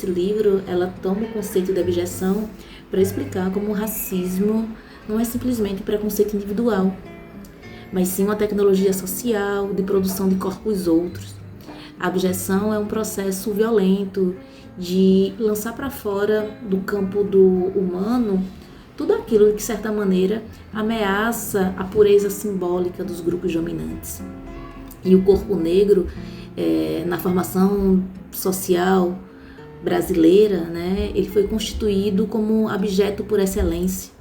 livro, ela toma o conceito de abjeção para explicar como o racismo não é simplesmente preconceito individual, mas sim uma tecnologia social de produção de corpos outros. A abjeção é um processo violento de lançar para fora do campo do humano tudo aquilo que, de certa maneira, ameaça a pureza simbólica dos grupos dominantes. E o corpo negro, na formação social brasileira, né, ele foi constituído como abjeto por excelência,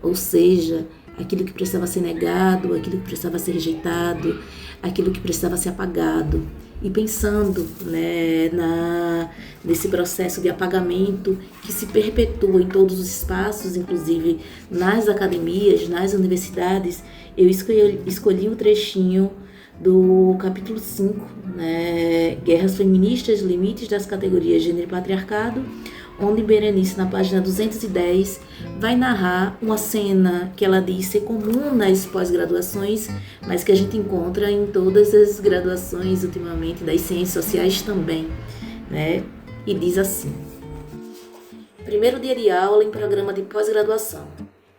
ou seja, aquilo que precisava ser negado, aquilo que precisava ser rejeitado, aquilo que precisava ser apagado. E pensando, né, nesse processo de apagamento que se perpetua em todos os espaços, inclusive nas academias, nas universidades, eu escolhi um trechinho do capítulo 5, né, Guerras Feministas, Limites das Categorias Gênero e Patriarcado, onde Berenice, na página 210, vai narrar uma cena que ela diz ser comum nas pós-graduações, mas que a gente encontra em todas as graduações ultimamente, das ciências sociais também, né? E diz assim: primeiro dia de aula em programa de pós-graduação.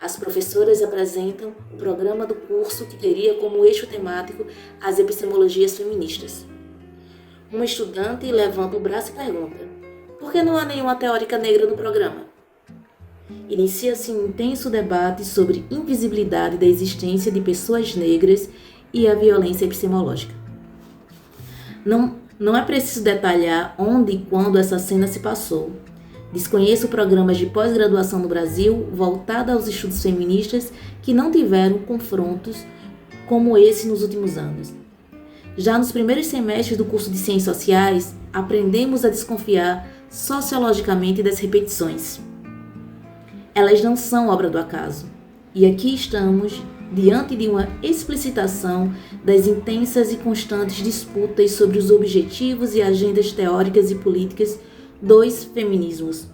As professoras apresentam o programa do curso que teria como eixo temático as epistemologias feministas. Uma estudante levanta o braço e pergunta: por que não há nenhuma teórica negra no programa? Inicia-se um intenso debate sobre invisibilidade da existência de pessoas negras e a violência epistemológica. Não é preciso detalhar onde e quando essa cena se passou. Desconheço programas de pós-graduação no Brasil voltados aos estudos feministas que não tiveram confrontos como esse nos últimos anos. Já nos primeiros semestres do curso de Ciências Sociais, aprendemos a desconfiar sociologicamente das repetições. Elas não são obra do acaso. E aqui estamos diante de uma explicitação das intensas e constantes disputas sobre os objetivos e agendas teóricas e políticas dos feminismos.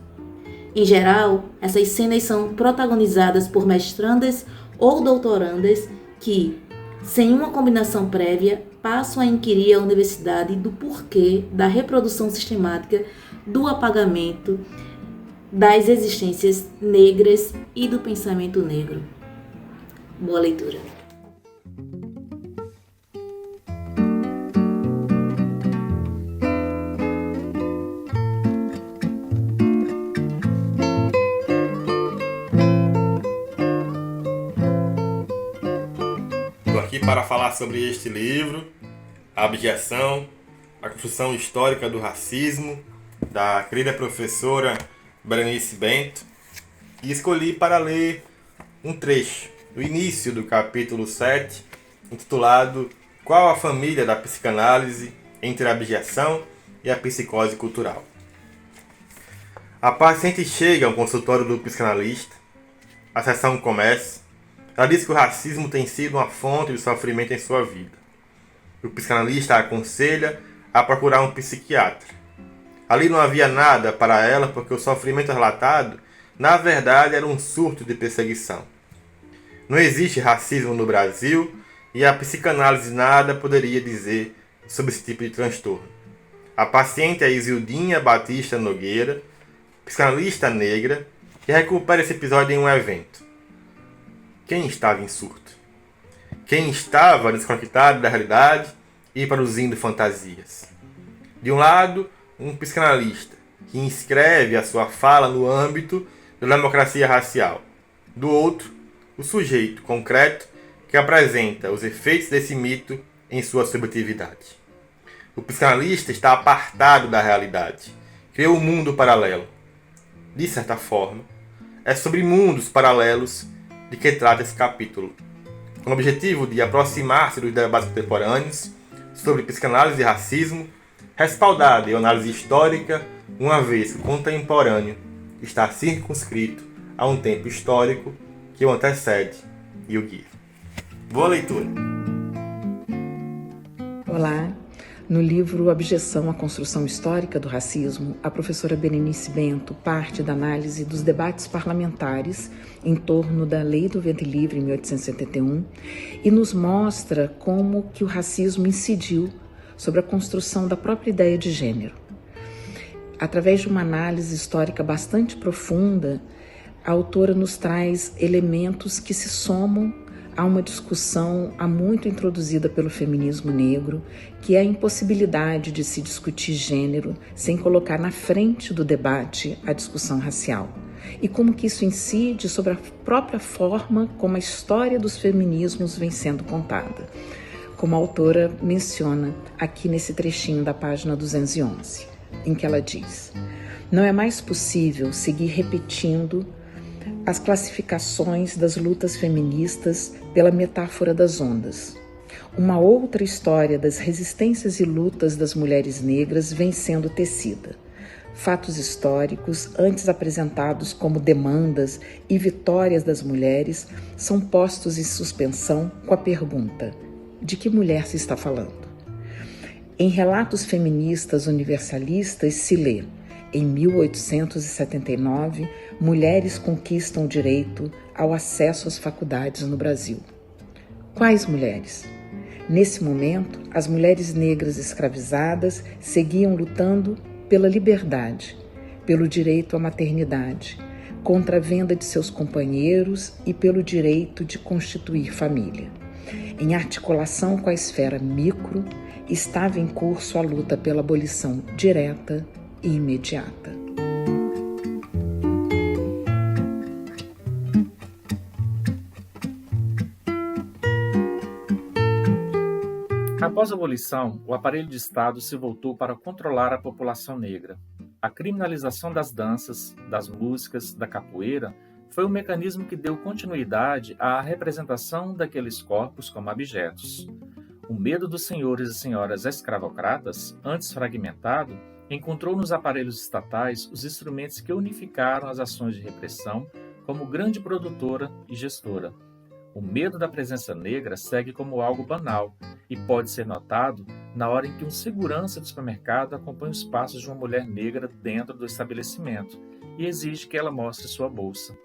Em geral, essas cenas são protagonizadas por mestrandas ou doutorandas que, sem uma combinação prévia, passam a inquirir a universidade do porquê da reprodução sistemática do apagamento das existências negras e do pensamento negro. Boa leitura. Estou aqui para falar sobre este livro, A Abjeção, a construção histórica do racismo, da querida professora Berenice Bento, e escolhi para ler um trecho do início do capítulo 7, intitulado Qual a família da psicanálise entre a abjeção e a psicose cultural. A paciente chega ao consultório do psicanalista, a sessão começa, ela diz que o racismo tem sido uma fonte de sofrimento em sua vida. O psicanalista a aconselha a procurar um psiquiatra. Ali não havia nada para ela porque o sofrimento relatado, na verdade, era um surto de perseguição. Não existe racismo no Brasil e a psicanálise nada poderia dizer sobre esse tipo de transtorno. A paciente é Isildinha Batista Nogueira, psicanalista negra, que recupera esse episódio em um evento. Quem estava em surto? Quem estava desconectado da realidade e produzindo fantasias? De um lado, um psicanalista que inscreve a sua fala no âmbito da democracia racial. Do outro, o sujeito concreto que apresenta os efeitos desse mito em sua subjetividade. O psicanalista está apartado da realidade, criou um mundo paralelo. De certa forma, é sobre mundos paralelos de que trata esse capítulo, com o objetivo de aproximar-se dos debates contemporâneos sobre psicanálise e racismo, respaldado em análise histórica, uma vez que o contemporâneo está circunscrito a um tempo histórico que o antecede e o guia. Boa leitura! Olá! No livro Abjeção à Construção Histórica do Racismo, a professora Berenice Bento parte da análise dos debates parlamentares em torno da Lei do Ventre Livre, em 1871, e nos mostra como que o racismo incidiu sobre a construção da própria ideia de gênero. Através de uma análise histórica bastante profunda, a autora nos traz elementos que se somam a uma discussão há muito introduzida pelo feminismo negro, que é a impossibilidade de se discutir gênero sem colocar na frente do debate a discussão racial. E como que isso incide sobre a própria forma como a história dos feminismos vem sendo contada, como a autora menciona aqui nesse trechinho da página 211, em que ela diz: não é mais possível seguir repetindo as classificações das lutas feministas pela metáfora das ondas. Uma outra história das resistências e lutas das mulheres negras vem sendo tecida. Fatos históricos, antes apresentados como demandas e vitórias das mulheres, são postos em suspensão com a pergunta: de que mulher se está falando? Em relatos feministas universalistas se lê: em 1879, mulheres conquistam o direito ao acesso às faculdades no Brasil. Quais mulheres? Nesse momento, as mulheres negras escravizadas seguiam lutando pela liberdade, pelo direito à maternidade, contra a venda de seus companheiros e pelo direito de constituir família. Em articulação com a esfera micro, estava em curso a luta pela abolição direta e imediata. Após a abolição, o aparelho de Estado se voltou para controlar a população negra. A criminalização das danças, das músicas, da capoeira foi o mecanismo que deu continuidade à representação daqueles corpos como abjetos. O medo dos senhores e senhoras escravocratas, antes fragmentado, encontrou nos aparelhos estatais os instrumentos que unificaram as ações de repressão como grande produtora e gestora. O medo da presença negra segue como algo banal e pode ser notado na hora em que um segurança de supermercado acompanha os passos de uma mulher negra dentro do estabelecimento e exige que ela mostre sua bolsa,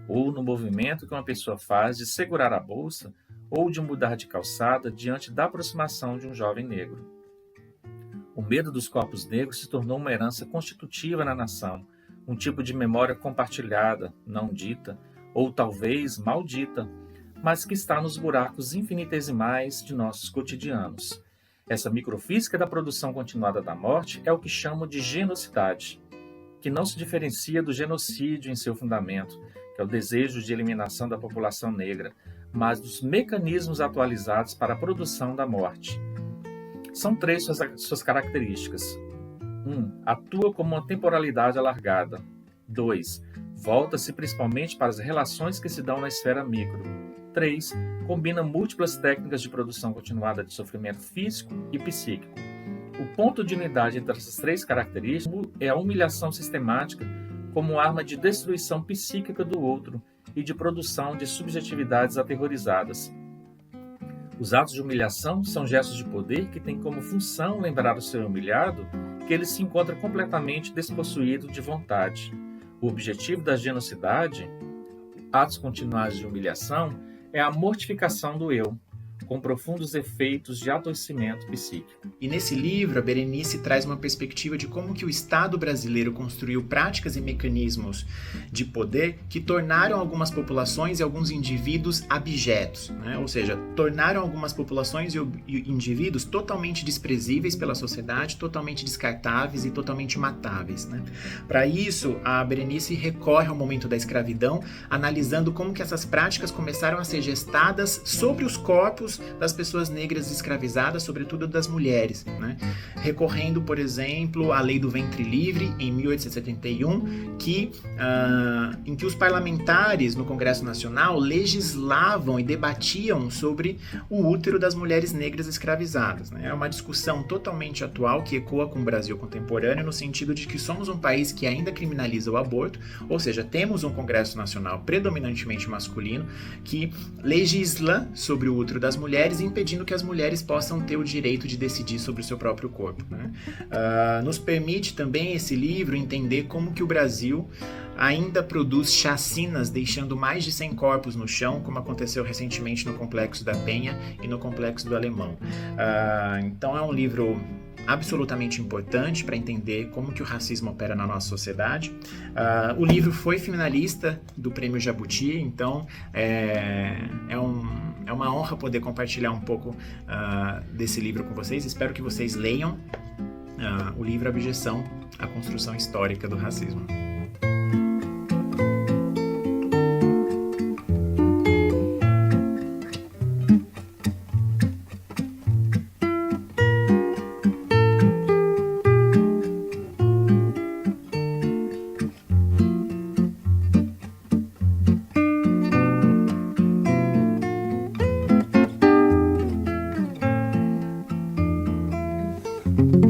ou no movimento que uma pessoa faz de segurar a bolsa ou de mudar de calçada diante da aproximação de um jovem negro. O medo dos corpos negros se tornou uma herança constitutiva na nação, um tipo de memória compartilhada, não dita, ou talvez maldita, mas que está nos buracos infinitesimais de nossos cotidianos. Essa microfísica da produção continuada da morte é o que chamo de genocidade, que não se diferencia do genocídio em seu fundamento, que é o desejo de eliminação da população negra, mas dos mecanismos atualizados para a produção da morte. São três suas características. 1. Atua como uma temporalidade alargada. 2. Volta-se principalmente para as relações que se dão na esfera micro. 3. Combina múltiplas técnicas de produção continuada de sofrimento físico e psíquico. O ponto de unidade entre essas três características é a humilhação sistemática como arma de destruição psíquica do outro e de produção de subjetividades aterrorizadas. Os atos de humilhação são gestos de poder que têm como função lembrar o seu humilhado que ele se encontra completamente despossuído de vontade. O objetivo da genocidade, atos continuados de humilhação, é a mortificação do eu, com profundos efeitos de adoecimento psíquico. E nesse livro, a Berenice traz uma perspectiva de como que o Estado brasileiro construiu práticas e mecanismos de poder que tornaram algumas populações e alguns indivíduos abjetos, né? Ou seja, tornaram algumas populações e indivíduos totalmente desprezíveis pela sociedade, totalmente descartáveis e totalmente matáveis, né? Para isso, a Berenice recorre ao momento da escravidão, analisando como que essas práticas começaram a ser gestadas sobre os corpos das pessoas negras escravizadas, sobretudo das mulheres, né? Recorrendo, por exemplo, à Lei do Ventre Livre, em 1871, em que os parlamentares no Congresso Nacional legislavam e debatiam sobre o útero das mulheres negras escravizadas, né? É uma discussão totalmente atual que ecoa com o Brasil contemporâneo, no sentido de que somos um país que ainda criminaliza o aborto, ou seja, temos um Congresso Nacional predominantemente masculino que legisla sobre o útero das mulheres, impedindo que as mulheres possam ter o direito de decidir sobre o seu próprio corpo, né? Nos permite também esse livro entender como que o Brasil ainda produz chacinas, deixando mais de 100 corpos no chão, como aconteceu recentemente no Complexo da Penha e no Complexo do Alemão. Então é um livro absolutamente importante para entender como que o racismo opera na nossa sociedade. O livro foi finalista do Prêmio Jabuti, então é uma honra poder compartilhar um pouco desse livro com vocês. Espero que vocês leiam o livro Abjeção, a construção histórica do racismo. Thank you.